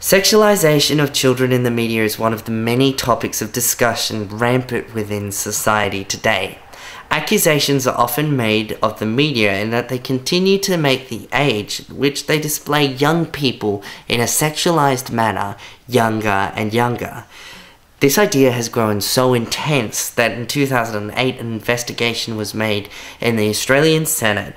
Sexualization of children in the media is one of the many topics of discussion rampant within society today. Accusations are often made of the media in that they continue to make the age at which they display young people in a sexualized manner younger and younger. This idea has grown so intense that in 2008 an investigation was made in the Australian Senate,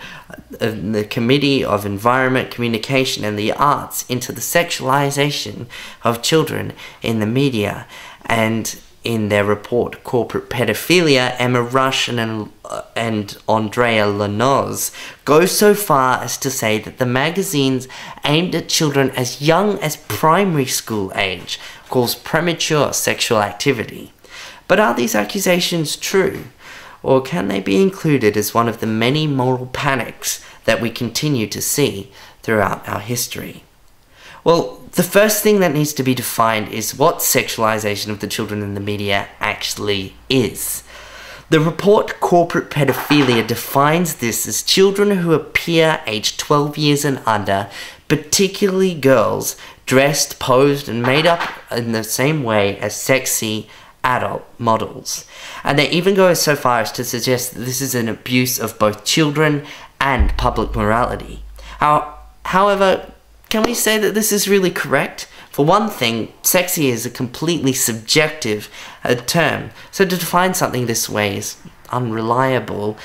the Committee of Environment, Communication and the Arts, into the sexualization of children in the media. And in their report, Corporate Pedophilia, Emma Rush and Andrea Lanoz go so far as to say that the magazines aimed at children as young as primary school age cause premature sexual activity. But are these accusations true? Or can they be included as one of the many moral panics that we continue to see throughout our history? Well, the first thing that needs to be defined is what sexualization of the children in the media actually is. The report Corporate Pedophilia defines this as children who appear aged 12 years and under, particularly girls, dressed, posed, and made up in the same way as sexy adult models. And they even go so far as to suggest that this is an abuse of both children and public morality. However, can we say that this is really correct? For one thing, sexy is a completely subjective term, so to define something this way is unreliable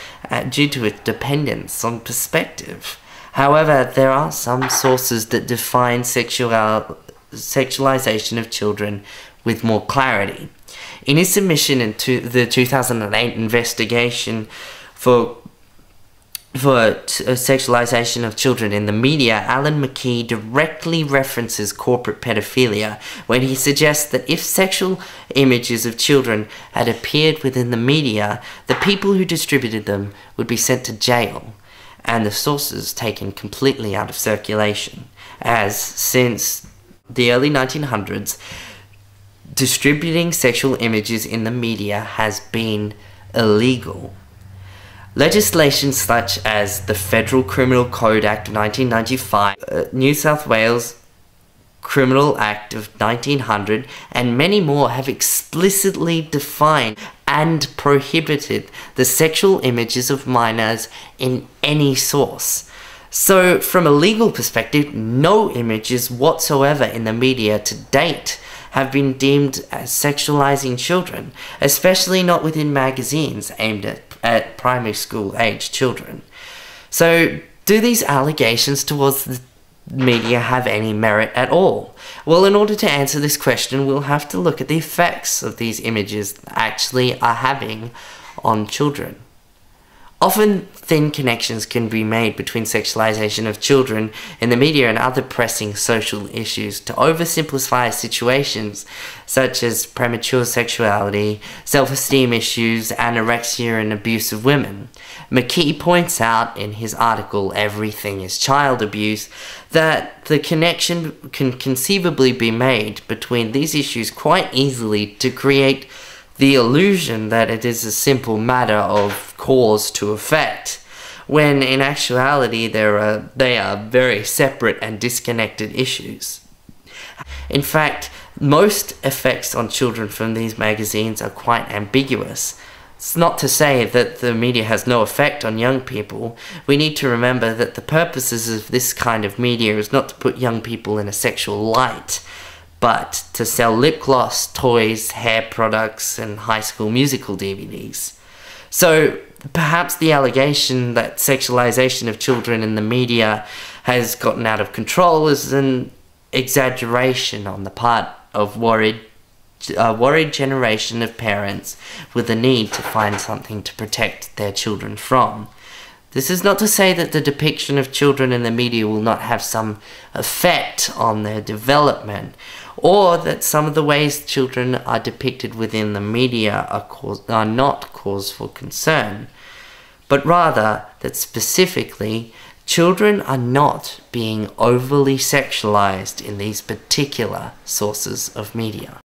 due to its dependence on perspective. However, there are some sources that define sexualization of children with more clarity. In his submission into the 2008 investigation for sexualization of children in the media, Alan McKee directly references corporate pedophilia when he suggests that if sexual images of children had appeared within the media, the people who distributed them would be sent to jail and the sources taken completely out of circulation, as since the early 1900s, distributing sexual images in the media has been illegal. Legislation such as the Federal Criminal Code Act of 1995, New South Wales Criminal Act of 1900, and many more have explicitly defined and prohibited the sexual images of minors in any source. So, from a legal perspective, no images whatsoever in the media to date have been deemed as sexualizing children, especially not within magazines aimed at primary school age children. So, do these allegations towards the media have any merit at all? Well, in order to answer this question, we'll have to look at the effects of these images actually are having on children. Often, thin connections can be made between sexualization of children in the media and other pressing social issues to oversimplify situations such as premature sexuality, self-esteem issues, anorexia, and abuse of women. McKee points out in his article, Everything is Child Abuse, that the connection can conceivably be made between these issues quite easily to create the illusion that it is a simple matter of cause to effect, when in actuality they are very separate and disconnected issues. In fact, most effects on children from these magazines are quite ambiguous. It's not to say that the media has no effect on young people. We need to remember that the purposes of this kind of media is not to put young people in a sexual light, but to sell lip gloss, toys, hair products, and High School Musical DVDs. So perhaps the allegation that sexualization of children in the media has gotten out of control is an exaggeration on the part of a worried generation of parents with a need to find something to protect their children from. This is not to say that the depiction of children in the media will not have some effect on their development, or that some of the ways children are depicted within the media are not cause for concern, but rather that specifically children are not being overly sexualized in these particular sources of media.